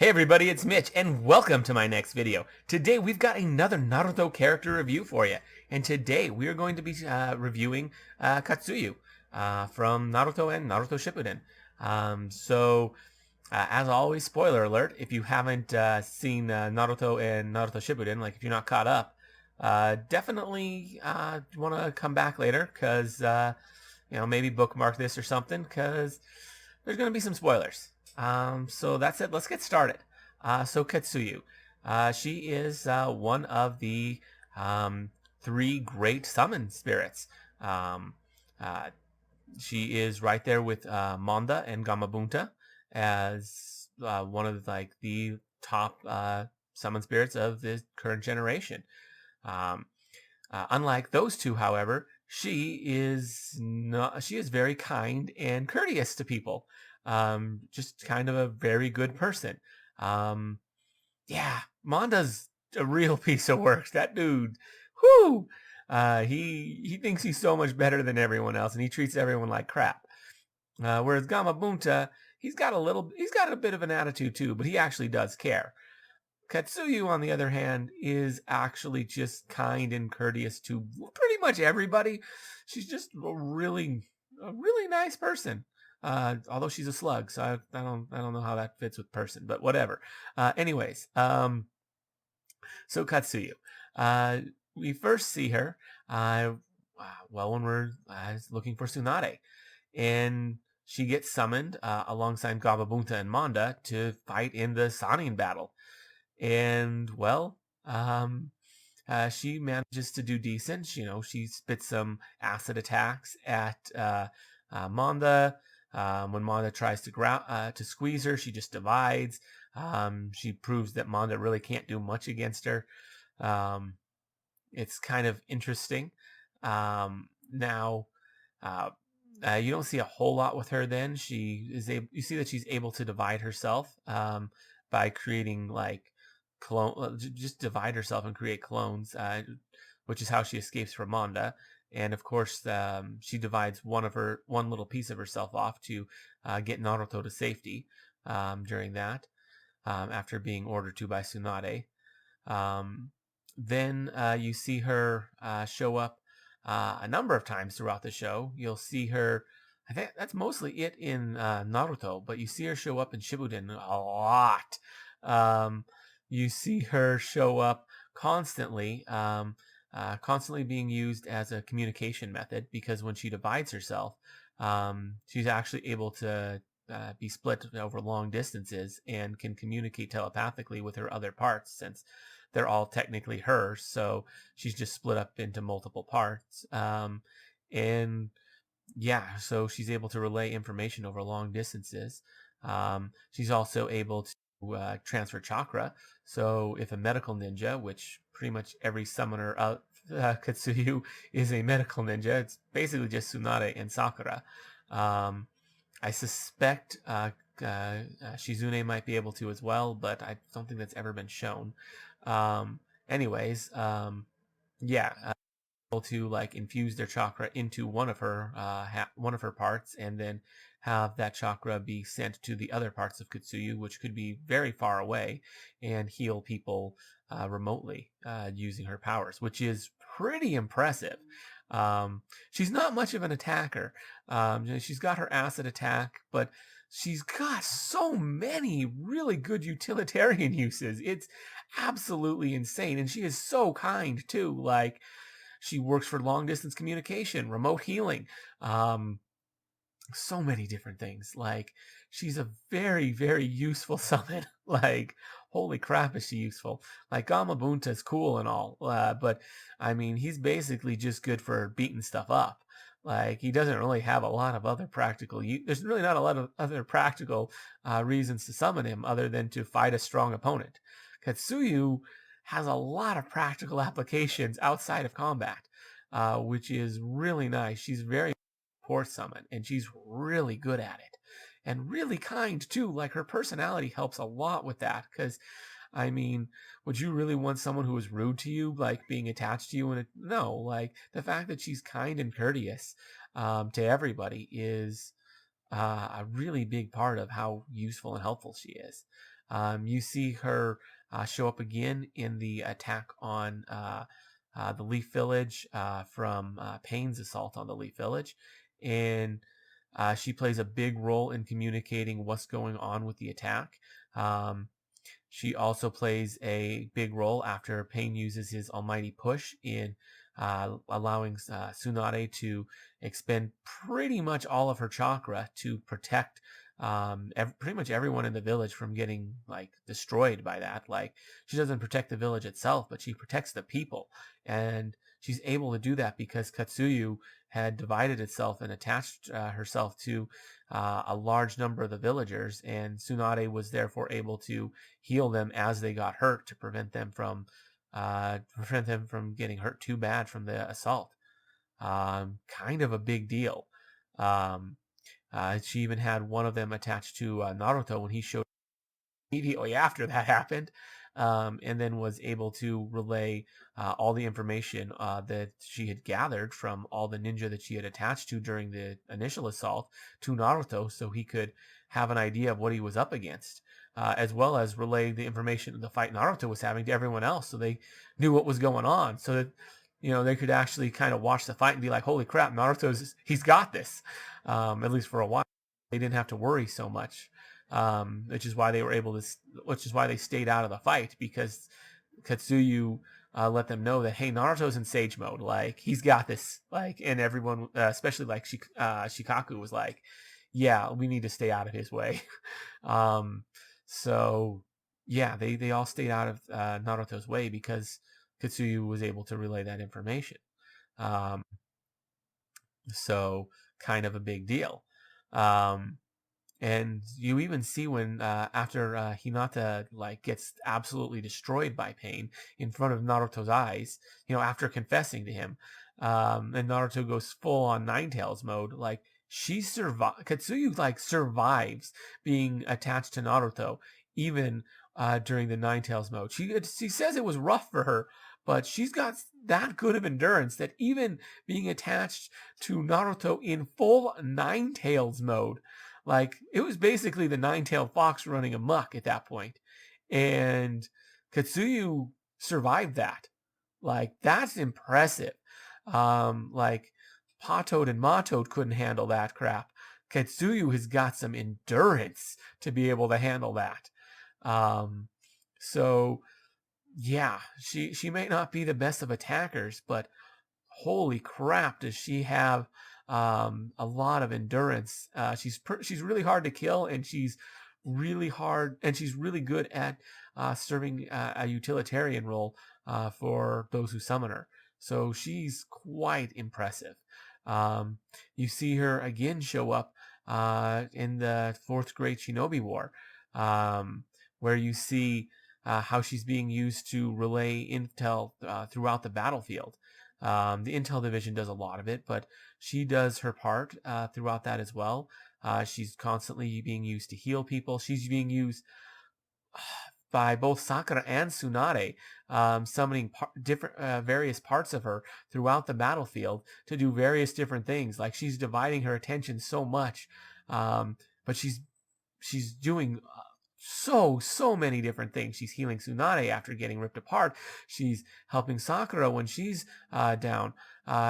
Hey everybody, it's Mitch, and welcome to my next video. Today we've got another Naruto character review for you, and today we are going to be reviewing Katsuyu from Naruto and Naruto Shippuden. As always, spoiler alert, if you haven't seen Naruto and Naruto Shippuden, like if you're not caught up, definitely want to come back later, because, maybe bookmark this or something, because there's going to be some spoilers. So that's it. Let's get started. So Katsuyu, she is one of the three great summon spirits. Um, uh, she is right there with Manda and Gamabunta as one of the top summon spirits of the current generation. Um, Unlike those two, however, she is very kind and courteous to people. Just kind of a very good person. Um, yeah, Manda's a real piece of work. That dude, whoo! He thinks he's so much better than everyone else, and he treats everyone like crap. Whereas Gamabunta, he's got a bit of an attitude too, but he actually does care. Katsuyu, on the other hand, is actually just kind and courteous to pretty much everybody. She's just a really nice person. Although she's a slug, so I don't know how that fits with person, but whatever. Anyways, so Katsuyu, uh, we first see her, when we're looking for Tsunade, and she gets summoned alongside Gababunta and Manda to fight in the Sannin battle. And she manages to do decent. She spits some acid attacks at Manda. When Manda tries to squeeze her, she just divides. She proves that Manda really can't do much against her. It's kind of interesting. Now, you don't see a whole lot with her. Then you see that she's able to divide herself by creating just divide herself and create clones, which is how she escapes from Manda. And of course, she divides one little piece of herself off to get Naruto to safety during that, after being ordered to by Tsunade. Then you see her show up a number of times throughout the show. You'll see her. I think that's mostly it in Naruto, but you see her show up in Shippuden a lot. You see her show up constantly, constantly being used as a communication method, because when she divides herself, she's actually able to be split over long distances and can communicate telepathically with her other parts, since they're all technically hers. So she's just split up into multiple parts. And yeah, so she's able to relay information over long distances. She's also able to transfer chakra. So if a medical ninja, which pretty much every summoner of Katsuyu is a medical ninja, it's basically just Tsunade and Sakura. I suspect Shizune might be able to as well, but I don't think that's ever been shown. Anyways, yeah, able to infuse their chakra into one of her parts, and then have that chakra be sent to the other parts of Katsuyu, which could be very far away, and heal people remotely using her powers, which is pretty impressive. She's not much of an attacker. She's got her acid attack, but she's got so many really good utilitarian uses. It's absolutely insane, and she is so kind too. She works for long distance communication, remote healing, so many different things. She's a very, very useful summon. Holy crap, is she useful? Gamabunta is cool and all, but I mean, he's basically just good for beating stuff up. He doesn't really have a lot of other there's really not a lot of other practical reasons to summon him other than to fight a strong opponent. Katsuyu has a lot of practical applications outside of combat, which is really nice. She's very poor summon, and she's really good at it, and really kind too. Her personality helps a lot with that, because I mean, would you really want someone who is rude to you, being attached to you? And no, the fact that she's kind and courteous to everybody is a really big part of how useful and helpful she is. You see her show up again in the attack on the Leaf Village from Pain's assault on the Leaf Village. And she plays a big role in communicating what's going on with the attack. She also plays a big role after Pain uses his almighty push in allowing Tsunade to expend pretty much all of her chakra to protect pretty much everyone in the village from getting like destroyed by that. Like, she doesn't protect the village itself, but she protects the people, and she's able to do that because Katsuyu had divided itself and attached herself to a large number of the villagers, and Tsunade was therefore able to heal them as they got hurt to prevent them from getting hurt too bad from the assault. Kind of a big deal. Um, she even had one of them attached to Naruto when he showed immediately after that happened, and then was able to relay all the information that she had gathered from all the ninja that she had attached to during the initial assault to Naruto, so he could have an idea of what he was up against, as well as relay the information of the fight Naruto was having to everyone else, so they knew what was going on, so that they could actually kind of watch the fight and be like, "Holy crap, he's got this," at least for a while. They didn't have to worry so much. Which is why they were able to, which is why they stayed out of the fight, because Katsuyu let them know that, hey, Naruto's in sage mode, like he's got this, like, and everyone, especially like Shikaku was like, yeah, we need to stay out of his way. um, so yeah, they all stayed out of Naruto's way because Katsuyu was able to relay that information. Um, so kind of a big deal. Um, and you even see when after Hinata like gets absolutely destroyed by Pain in front of Naruto's eyes, after confessing to him, and Naruto goes full on Ninetales mode. Like, she survives. Katsuyu like survives being attached to Naruto even during the Ninetales mode. She says it was rough for her, but she's got that good of endurance that even being attached to Naruto in full Ninetales mode, like, it was basically the nine-tailed fox running amok at that point. And Katsuyu survived that. Like, that's impressive. Like, Patoad and Matoad couldn't handle that crap. Katsuyu has got some endurance to be able to handle that. Um, so yeah, she may not be the best of attackers, but holy crap, does she have a lot of endurance. She's really hard to kill, and she's really good at serving a utilitarian role for those who summon her. So she's quite impressive. Um, you see her again show up in the Fourth Great Shinobi War, where you see how she's being used to relay intel throughout the battlefield. The Intel division does a lot of it, but she does her part throughout that as well. She's constantly being used to heal people. She's being used by both Sakura and Tsunade, summoning different various parts of her throughout the battlefield to do various different things. Like, she's dividing her attention so much, but she's doing so many different things. She's healing Tsunade after getting ripped apart. She's helping Sakura when she's down.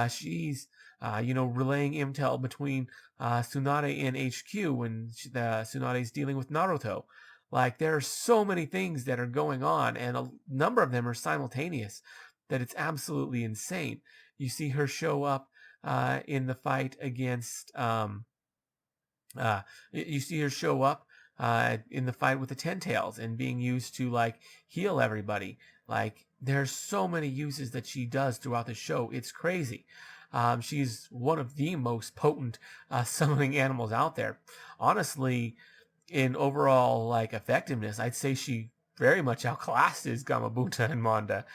She's relaying intel between Tsunade and HQ when Tsunade's dealing with Naruto. Like, there are so many things that are going on, and a number of them are simultaneous, that it's absolutely insane. You see her show up in the fight against you see her show up in the fight with the Ten Tails and being used to like heal everybody. Like, there's so many uses that she does throughout the show. It's crazy. She's one of the most potent summoning animals out there. Honestly, in overall like effectiveness, I'd say she very much outclasses Gamabunta and Manda,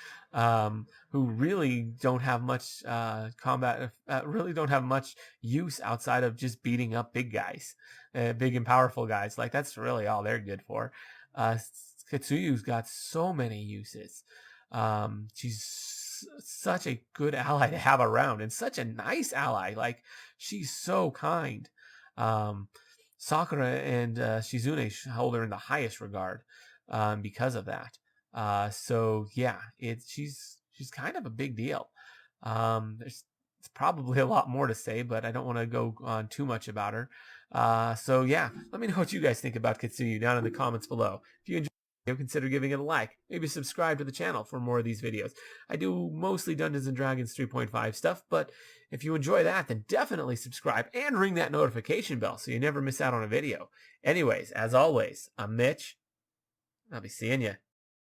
who really don't have much really don't have much use outside of just beating up big guys, big and powerful guys. Like, that's really all they're good for. Katsuyu's got so many uses. She's such a good ally to have around, and such a nice ally. Like, she's so kind. Sakura and Shizune hold her in the highest regard. because of that. So yeah, she's kind of a big deal. There's it's probably a lot more to say, but I don't want to go on too much about her. So yeah, let me know what you guys think about Katsuyu down in the comments below. If you enjoyed the video, consider giving it a like. Maybe subscribe to the channel for more of these videos. I do mostly Dungeons and Dragons 3.5 stuff, but if you enjoy that, then definitely subscribe and ring that notification bell so you never miss out on a video. Anyways, as always, I'm Mitch. I'll be seeing you